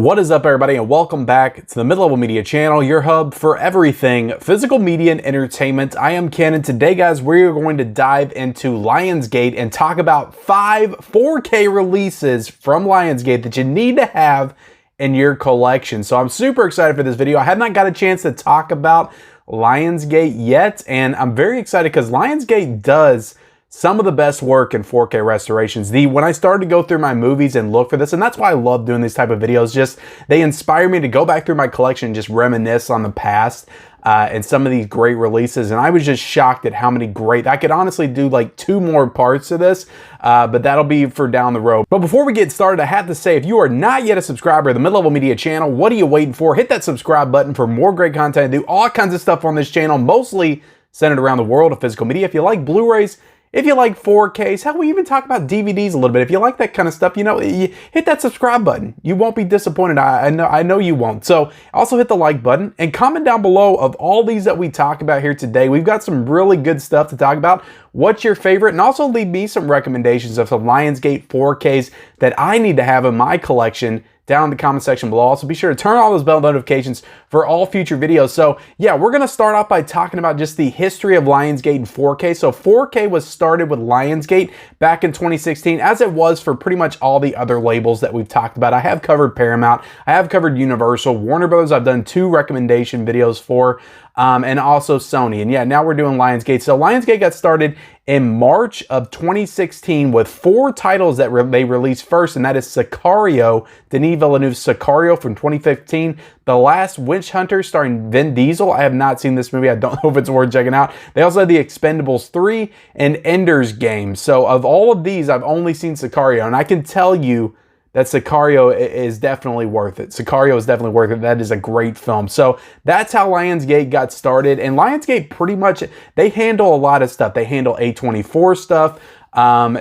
What is up, everybody, and welcome back to the Mid-Level Media channel, your hub for everything physical media and entertainment. I am Ken, and today, guys, we're going to dive into Lionsgate and talk about 5 4K releases from Lionsgate that you need to have in your collection. So I'm super excited for this video. I have not got a chance to talk about Lionsgate yet, and I'm very excited because Lionsgate does some of the best work in 4K restorations. When I started to go through my movies and look for this, and that's why I love doing these type of videos, just they inspire me to go back through my collection and just reminisce on the past and some of these great releases. And I was just shocked at how many great, I could honestly do like 2 more parts of this, but that'll be for down the road. But before we get started, I have to say, if you are not yet a subscriber to the Mid-Level Media channel, what are you waiting for? Hit that subscribe button for more great content. I do all kinds of stuff on this channel, mostly centered around the world of physical media. If you like Blu-rays, if you like 4Ks, hell, we even talk about DVDs a little bit. If you like that kind of stuff, you know, you hit that subscribe button. You won't be disappointed. I know you won't. So also hit the like button and comment down below of all these that we talk about here today. We've got some really good stuff to talk about. What's your favorite? And also leave me some recommendations of some Lionsgate 4Ks that I need to have in my collection down in the comment section below. Also, be sure to turn on those bell notifications for all future videos. So yeah, we're going to start off by talking about just the history of Lionsgate and 4K. So 4K was started with Lionsgate back in 2016, as it was for pretty much all the other labels that we've talked about. I have covered Paramount, I have covered Universal, Warner Brothers, I've done 2 recommendation videos for, and also Sony. And yeah, now we're doing Lionsgate. So Lionsgate got started in March of 2016 with 4 titles that they released first, and that is Sicario, Denis Villeneuve's Sicario from 2015, The Last Witch Hunter starring Vin Diesel. I have not seen this movie. I don't know if it's worth checking out. They also had The Expendables 3 and Ender's Game. So of all of these, I've only seen Sicario, and I can tell you that Sicario is definitely worth it. Sicario is definitely worth it. That is a great film. So that's how Lionsgate got started. And Lionsgate pretty much, they handle a lot of stuff. They handle A24 stuff.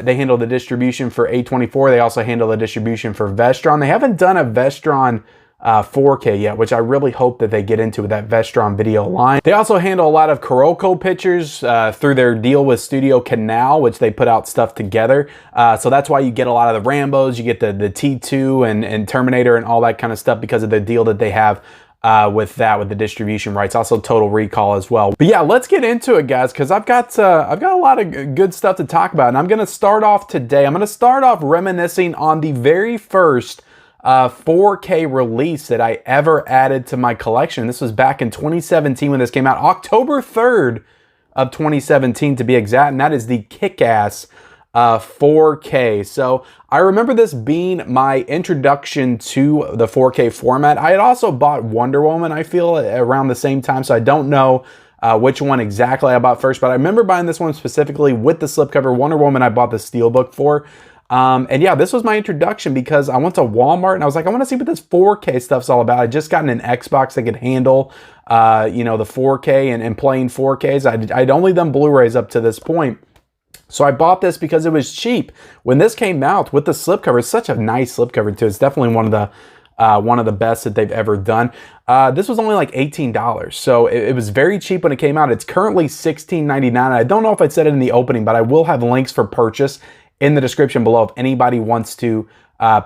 They handle the distribution for A24. They also handle the distribution for Vestron. They haven't done a Vestron 4K yet, which I really hope that they get into with that Vestron video line. They also handle a lot of Kuroko pictures through their deal with Studio Canal, which they put out stuff together. So that's why you get a lot of the Rambos, you get the T2 and Terminator and all that kind of stuff because of the deal that they have with the distribution rights. Also Total Recall as well. But yeah, let's get into it, guys, because I've got a lot of good stuff to talk about. And I'm going to start off today. I'm going to start off reminiscing on the very first 4K release that I ever added to my collection. This was back in 2017 when this came out, October 3rd of 2017 to be exact, and that is the Kick-Ass 4K. So I remember this being my introduction to the 4K format. I had also bought Wonder Woman, I feel, around the same time, so I don't know which one exactly I bought first, but I remember buying this one specifically with the slipcover. Wonder Woman I bought the steelbook for. And yeah, this was my introduction because I went to Walmart and I was like, I want to see what this 4K stuff's all about. I just gotten an Xbox that could handle, you know, the 4K and playing 4Ks. I'd only done Blu-rays up to this point. So I bought this because it was cheap. When this came out with the slipcover, it's such a nice slipcover too. It's definitely one of the best that they've ever done. This was only like $18. So it was very cheap when it came out. It's currently $16.99. I don't know if I said it in the opening, but I will have links for purchase in the description below if anybody wants to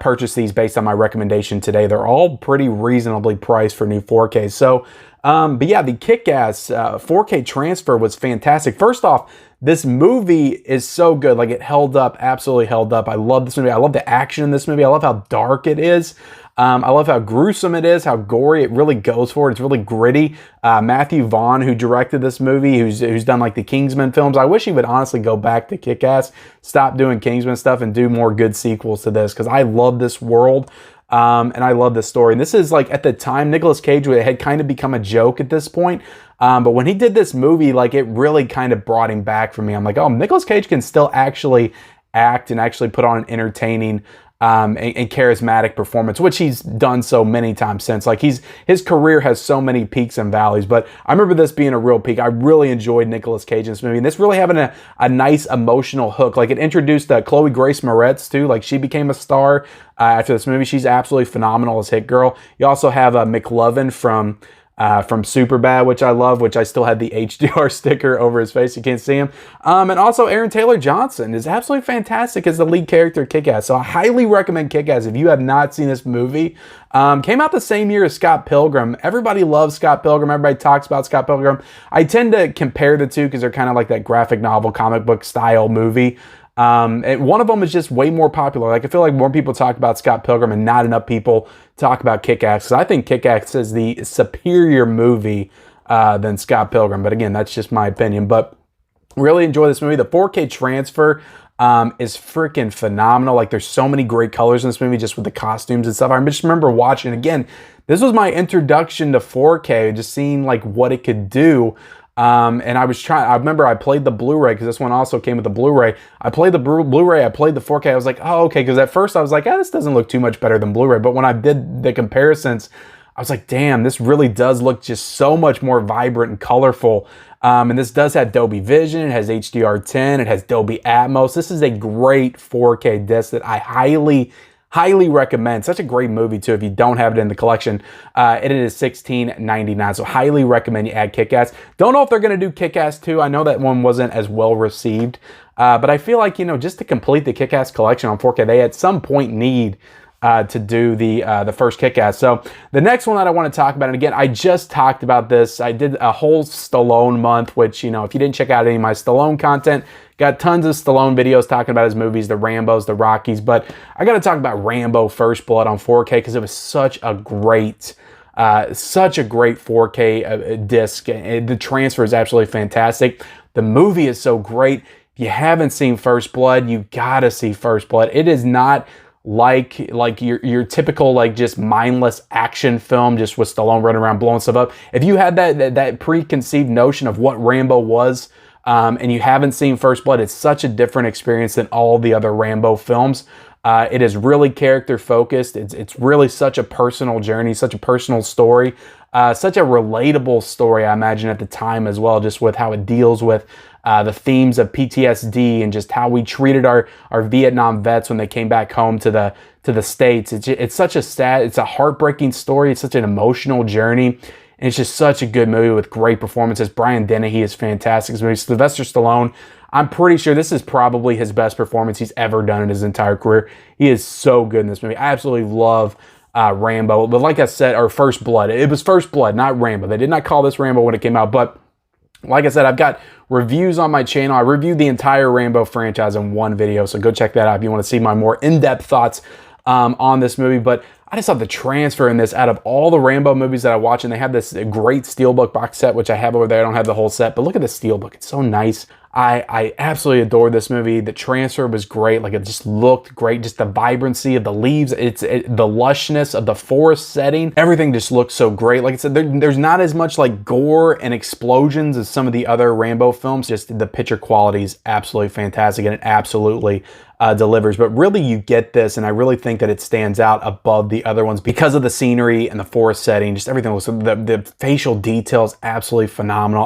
purchase these based on my recommendation today. They're all pretty reasonably priced for new 4Ks. So, but yeah, the Kick-Ass 4K transfer was fantastic. First off, this movie is so good. Like, it held up, absolutely held up. I love this movie. I love the action in this movie. I love how dark it is. I love how gruesome it is, how gory it really goes for it. It's really gritty. Matthew Vaughn, who directed this movie, who's done like the Kingsman films. I wish he would honestly go back to Kick-Ass, stop doing Kingsman stuff and do more good sequels to this, because I love this world. And I love this story. And this is like, at the time, Nicolas Cage had kind of become a joke at this point. But when he did this movie, like, it really kind of brought him back for me. I'm like, oh, Nicolas Cage can still actually act and actually put on an entertaining and charismatic performance, which he's done so many times since. Like, his career has so many peaks and valleys, but I remember this being a real peak. I really enjoyed Nicolas Cage in this movie, and this really having a nice emotional hook. Like, it introduced Chloe Grace Moretz too. Like, she became a star after this movie. She's absolutely phenomenal as Hit Girl. You also have McLovin from from Superbad, which I love, which I still have the HDR sticker over his face. You can't see him. And also Aaron Taylor Johnson is absolutely fantastic as the lead character Kick-Ass. So I highly recommend Kick-Ass if you have not seen this movie. Came out the same year as Scott Pilgrim. Everybody loves Scott Pilgrim. Everybody talks about Scott Pilgrim. I tend to compare the two because they're kind of like that graphic novel, comic book style movie. And one of them is just way more popular. Like I feel like more people talk about Scott Pilgrim and not enough people talk about Kick-Ass. So I think Kick-Ass is the superior movie than Scott Pilgrim. But again, that's just my opinion. But really enjoy this movie. The 4K transfer is freaking phenomenal. Like there's so many great colors in this movie just with the costumes and stuff. I just remember watching, again, this was my introduction to 4K, just seeing like what it could do. And I remember I played the Blu-ray because this one also came with the Blu-ray. I played the Blu-ray, I played the 4K. I was like, oh, okay. Because at first I was like, this doesn't look too much better than Blu-ray. But when I did the comparisons, I was like, damn, this really does look just so much more vibrant and colorful. And this does have Dolby Vision. It has HDR10. It has Dolby Atmos. This is a great 4K disc that I highly recommend. Such a great movie too if you don't have it in the collection. It is $16.99, so highly recommend you add Kick-Ass. Don't know if they're going to do Kick-Ass 2. I know that one wasn't as well received, but I feel like, just to complete the Kick-Ass collection on 4K, they at some point need to do the first Kick-Ass. So the next one that I want to talk about, and again, I just talked about this. I did a whole Stallone month, which, if you didn't check out any of my Stallone content, got tons of Stallone videos talking about his movies, the Rambos, the Rockies, but I got to talk about Rambo First Blood on 4K because it was such a great 4K disc. The transfer is absolutely fantastic. The movie is so great. If you haven't seen First Blood, you got to see First Blood. It is not like your typical like just mindless action film just with Stallone running around blowing stuff up. If you had that preconceived notion of what Rambo was, and you haven't seen First Blood, it's such a different experience than all the other Rambo films. It is really character focused. It's really such a personal journey, such a personal story, such a relatable story, I imagine, at the time as well, just with how it deals with the themes of PTSD and just how we treated our Vietnam vets when they came back home to the States. It's such a sad, it's a heartbreaking story. It's such an emotional journey. And it's just such a good movie with great performances. Brian Dennehy is fantastic. Sylvester Stallone, I'm pretty sure this is probably his best performance he's ever done in his entire career. He is so good in this movie. I absolutely love Rambo. But like I said, or First Blood. It was First Blood, not Rambo. They did not call this Rambo when it came out. But like I said, I've got reviews on my channel. I reviewed the entire Rambo franchise in one video. So go check that out if you want to see my more in-depth thoughts on this movie. But I just thought the transfer in this, out of all the Rambo movies that I watch, and they have this great Steelbook box set, which I have over there. I don't have the whole set, but look at the Steelbook. It's so nice. I absolutely adored this movie. The transfer was great. Like, it just looked great. Just the vibrancy of the leaves, the lushness of the forest setting. Everything just looked so great. Like I said, there's not as much like gore and explosions as some of the other Rambo films. Just the picture quality is absolutely fantastic, and it absolutely delivers. But really, you get this, and I really think that it stands out above the other ones because of the scenery and the forest setting. Just everything looks, the facial details, absolutely phenomenal.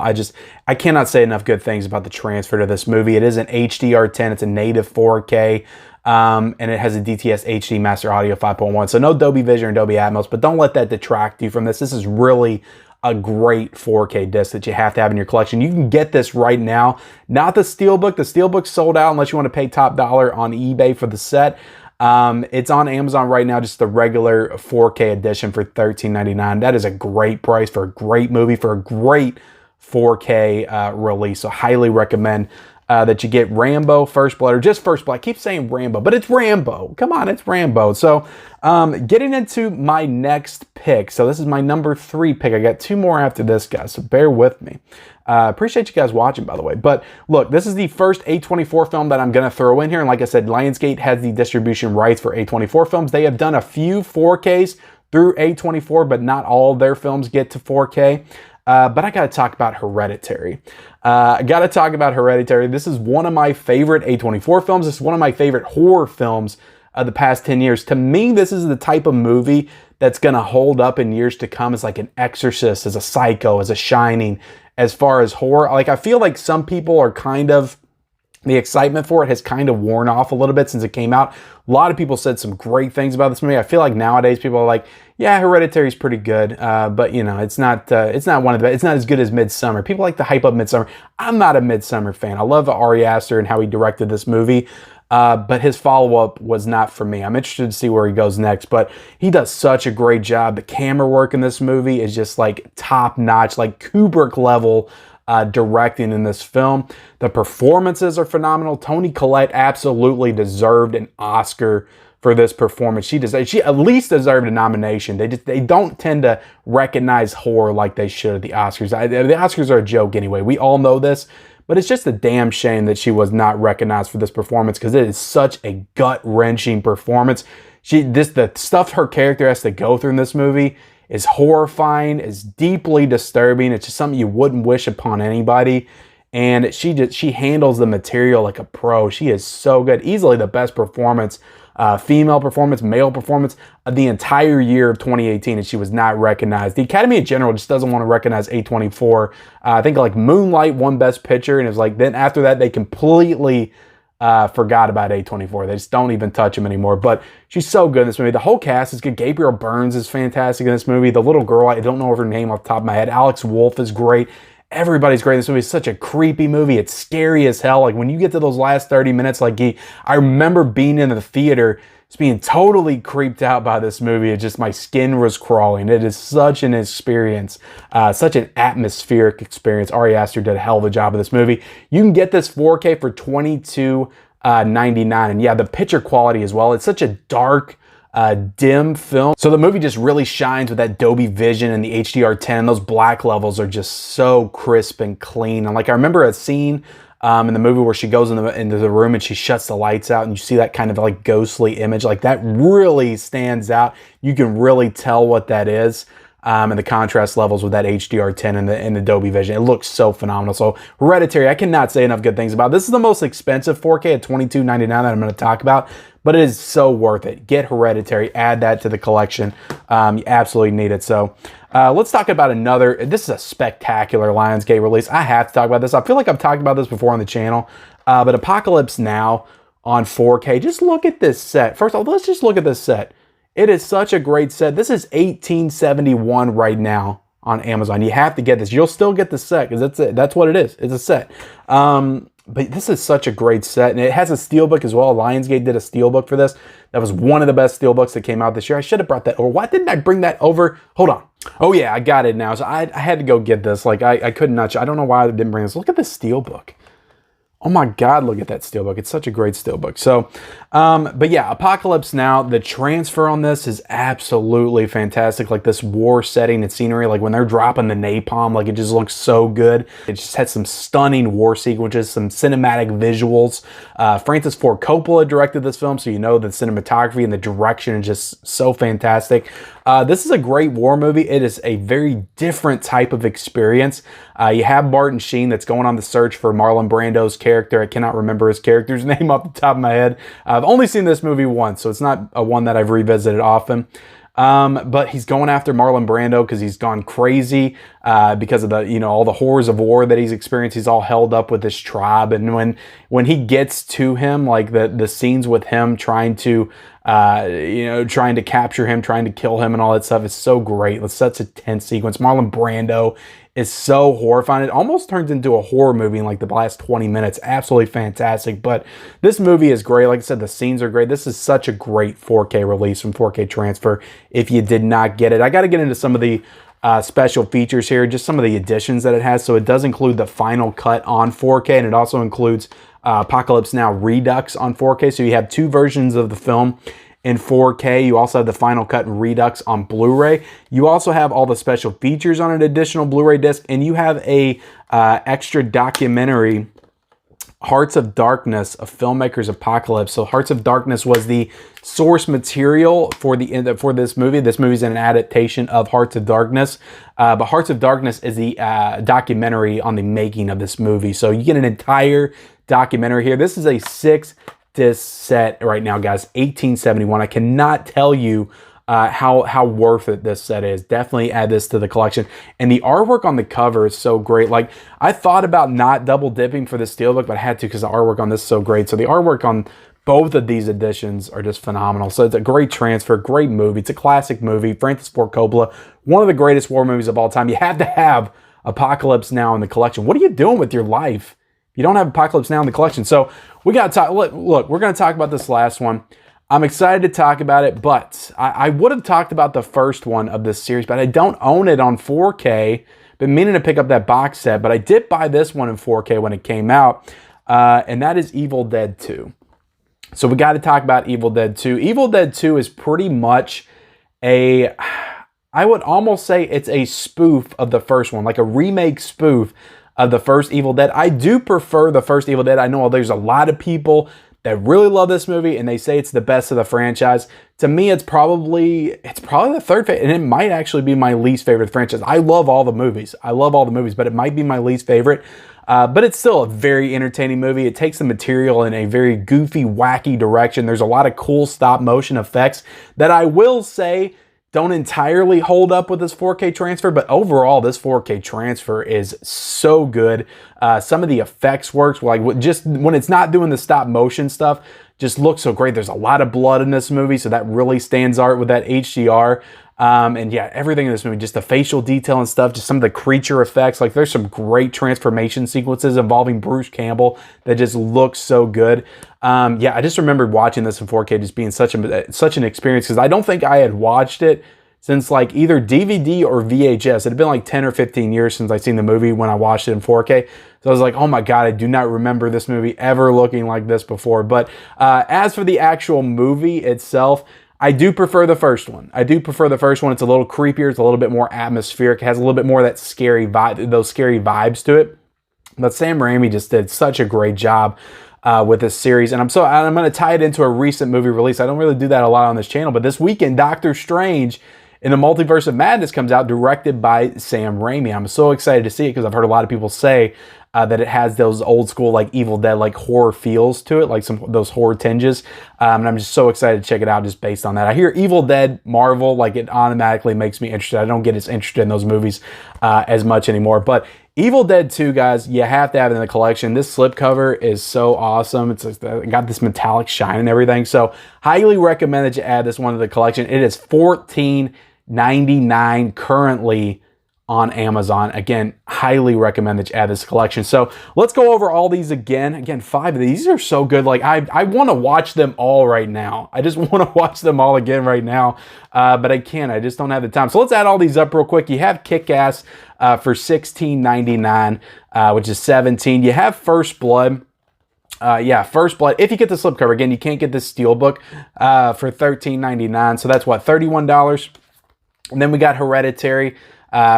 I cannot say enough good things about the transfer to this movie. It is an HDR10. It's a native 4K. And it has a DTS HD Master Audio 5.1. So no Dolby Vision or Dolby Atmos, but don't let that detract you from this. This is really a great 4K disc that you have to have in your collection. You can get this right now. Not the Steelbook. The Steelbook's sold out unless you want to pay top dollar on eBay for the set. It's on Amazon right now, just the regular 4K edition for $13.99. That is a great price for a great movie, for a great 4K release. So highly recommend that you get Rambo First Blood, or just First Blood. I keep saying Rambo, but it's Rambo. Come on, it's Rambo. So getting into my next pick. So this is my number 3 pick. I got 2 more after this, guys, so bear with me. Appreciate you guys watching, by the way. But look, this is the first A24 film that I'm going to throw in here. And like I said, Lionsgate has the distribution rights for A24 films. They have done a few 4Ks through A24, but not all their films get to 4K. But I got to talk about Hereditary. This is one of my favorite A24 films. This is one of my favorite horror films of the past 10 years. To me, this is the type of movie that's going to hold up in years to come as like an Exorcist, as a Psycho, as a Shining, as far as horror. Like, I feel like some people are kind of The excitement for it has kind of worn off a little bit since it came out. A lot of people said some great things about this movie. I feel like nowadays people are like, yeah, Hereditary is pretty good, but you know, it's not one of the best. It's not as good as Midsummer. People like to hype up Midsummer. I'm not a Midsummer fan. I love Ari Aster and how he directed this movie, but his follow-up was not for me. I'm interested to see where he goes next, but he does such a great job. The camera work in this movie is just like top-notch, like Kubrick level directing in this film. The performances are phenomenal. Toni Collette absolutely deserved an Oscar for this performance. She at least deserved a nomination. They don't tend to recognize horror like they should at the Oscars. The Oscars are a joke anyway. We all know this, but it's just a damn shame that she was not recognized for this performance because it is such a gut-wrenching performance. The stuff her character has to go through in this movie is horrifying, is deeply disturbing. It's just something you wouldn't wish upon anybody. And she handles the material like a pro. She is so good. Easily the best performance, female performance, male performance of the entire year of 2018, and she was not recognized. The Academy in general just doesn't want to recognize A24. I think like Moonlight won Best Picture, and it was like then after that they completely forgot about A24. They just don't even touch him anymore. But she's so good in this movie. The whole cast is good. Gabriel Byrnes is fantastic in this movie. The little girl, I don't know her name off the top of my head. Alex Wolff is great. Everybody's great in this movie. It's such a creepy movie. It's scary as hell. Like when you get to those last 30 minutes, I remember being in the theater, just being totally creeped out by this movie. It just, my skin was crawling. It is such an experience, such an atmospheric experience. Ari Aster did a hell of a job of this movie. You can get this 4K for $22.99. And yeah, the picture quality as well. It's such a dark, dim film. So the movie just really shines with that Dolby Vision and the HDR10. Those black levels are just so crisp and clean. And like I remember a scene in the movie where she goes into the room and she shuts the lights out and you see that kind of like ghostly image. Like that really stands out. You can really tell what that is. And the contrast levels with that HDR10 and the Dolby Vision. It looks so phenomenal. So Hereditary, I cannot say enough good things about. This is the most expensive 4K at $22.99 that I'm going to talk about, but it is so worth it. Get Hereditary, add that to the collection. You absolutely need it. So let's talk about another. This is a spectacular Lionsgate release. I have to talk about this. I feel like I've talked about this before on the channel, but Apocalypse Now on 4K. Just look at this set. First of all, let's just look at this set. It is such a great set. This is $18.71 right now on Amazon. You have to get this. You'll still get the set because that's it. That's what it is. It's a set. But this is such a great set. And it has a steelbook as well. Lionsgate did a steelbook for this. That was one of the best steelbooks that came out this year. I should have brought that over. Why didn't I bring that over? Hold on. Oh yeah, I got it now. So I had to go get this. Like I could not. I don't know why I didn't bring this. Look at this steelbook. Oh my God, look at that steelbook. It's such a great steelbook. So, but yeah, Apocalypse Now, the transfer on this is absolutely fantastic. Like this war setting and scenery, like when they're dropping the napalm, like it just looks so good. It just had some stunning war sequences, some cinematic visuals. Francis Ford Coppola directed this film, so you know the cinematography and the direction is just so fantastic. This is a great war movie. It is a very different type of experience. You have Martin Sheen that's going on the search for Marlon Brando's character. I cannot remember his character's name off the top of my head. I've only seen this movie once, so it's not a one that I've revisited often. But he's going after Marlon Brando because he's gone crazy because of the, all the horrors of war that he's experienced. He's all held up with this tribe. And when he gets to him, like the scenes with him trying to capture him, trying to kill him and all that stuff is so great. It's such a tense sequence. Marlon Brando is so horrifying. It almost turns into a horror movie in like the last 20 minutes. Absolutely fantastic. But this movie is great. Like I said, the scenes are great. This is such a great 4K release from 4K Transfer. If you did not get it, I got to get into some of the special features here, just some of the additions that it has. So it does include the final cut on 4K, and it also includes Apocalypse Now Redux on 4K. So you have two versions of the film in 4K. You also have the final cut and Redux on Blu-ray. You also have all the special features on an additional Blu-ray disc, and you have a extra documentary, Hearts of Darkness, a filmmaker's apocalypse. So Hearts of Darkness was the source material for this movie. This movie is an adaptation of Hearts of Darkness, but Hearts of Darkness is the documentary on the making of this movie. So you get an entire documentary here. This is a 6-disc set right now, guys. $18.71. I cannot tell you how worth it this set is. Definitely add this to the collection. And the artwork on the cover is so great. Like, I thought about not double dipping for the steelbook, but I had to because the artwork on this is so great. So the artwork on both of these editions are just phenomenal. So it's a great transfer, great movie. It's a classic movie. Francis Ford Coppola, one of the greatest war movies of all time. You have to have Apocalypse Now in the collection. What are you doing with your life? You don't have Apocalypse Now in the collection. So we got to talk. Look, we're going to talk about this last one. I'm excited to talk about it, but I would have talked about the first one of this series, but I don't own it on 4K. Been meaning to pick up that box set, but I did buy this one in 4K when it came out, and that is Evil Dead 2. So we got to talk about Evil Dead 2. Evil Dead 2 is pretty much I would almost say it's a spoof of the first one, like a remake spoof of the first Evil Dead. I do prefer the first Evil Dead. I know there's a lot of people that really love this movie and they say it's the best of the franchise. To me, it's probably the third favorite, and it might actually be my least favorite franchise. I love all the movies. But it might be my least favorite. But it's still a very entertaining movie. It takes the material in a very goofy, wacky direction. There's a lot of cool stop motion effects that I will say don't entirely hold up with this 4K transfer, but overall this 4K transfer is so good. Some of the effects works, like just when it's not doing the stop motion stuff, just looks so great. There's a lot of blood in this movie, so that really stands out with that HDR. And yeah, everything in this movie, just the facial detail and stuff, just some of the creature effects. Like, there's some great transformation sequences involving Bruce Campbell that just looks so good. Yeah, I just remembered watching this in 4K just being such an experience, because I don't think I had watched it since like either DVD or VHS. It had been like 10 or 15 years since I seen the movie when I watched it in 4K. So I was like, oh my God, I do not remember this movie ever looking like this before. But as for the actual movie itself, I do prefer the first one. It's a little creepier. It's a little bit more atmospheric. It has a little bit more of that scary vibe, those scary vibes to it. But Sam Raimi just did such a great job with this series. And I'm going to tie it into a recent movie release. I don't really do that a lot on this channel, but this weekend, Doctor Strange in the Multiverse of Madness comes out, directed by Sam Raimi. I'm so excited to see it because I've heard a lot of people say that it has those old school, like Evil Dead, like horror feels to it, like some of those horror tinges. And I'm just so excited to check it out just based on that. I hear Evil Dead, Marvel, like it automatically makes me interested. I don't get as interested in those movies as much anymore. But Evil Dead 2, guys, you have to have it in the collection. This slipcover is so awesome. It's got this metallic shine and everything. So highly recommend that you add this one to the collection. It is $14.99 currently on Amazon. Again, highly recommend that you add this collection. So let's go over all these again. Again, 5 of these are so good. Like, I want to watch them all right now. I just want to watch them all again right now, but I can't. I just don't have the time. So let's add all these up real quick. You have Kick-Ass for $16.99, which is $17. You have First Blood. First Blood. If you get the slipcover, again, you can't get this steelbook for $13.99. So that's what, $31. And then we got Hereditary,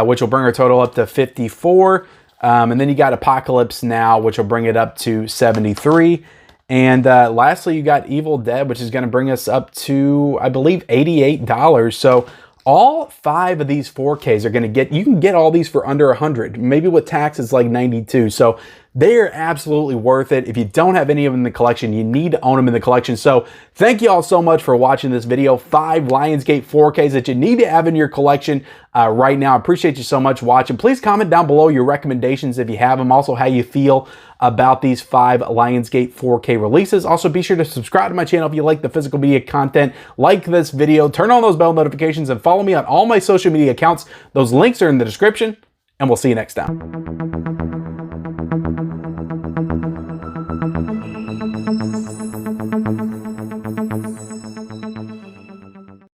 which will bring our total up to $54. And then you got Apocalypse Now, which will bring it up to $73. And lastly, you got Evil Dead, which is going to bring us up to, I believe, $88. So all 5 of these 4Ks are going to you can get all these for under $100. Maybe with tax, it's like $92. So they are absolutely worth it. If you don't have any of them in the collection, you need to own them in the collection. So thank you all so much for watching this video. 5 Lionsgate 4Ks that you need to have in your collection right now. I appreciate you so much watching. Please comment down below your recommendations if you have them. Also, how you feel about these 5 Lionsgate 4K releases. Also, be sure to subscribe to my channel if you like the physical media content. Like this video, turn on those bell notifications, and follow me on all my social media accounts. Those links are in the description, and we'll see you next time.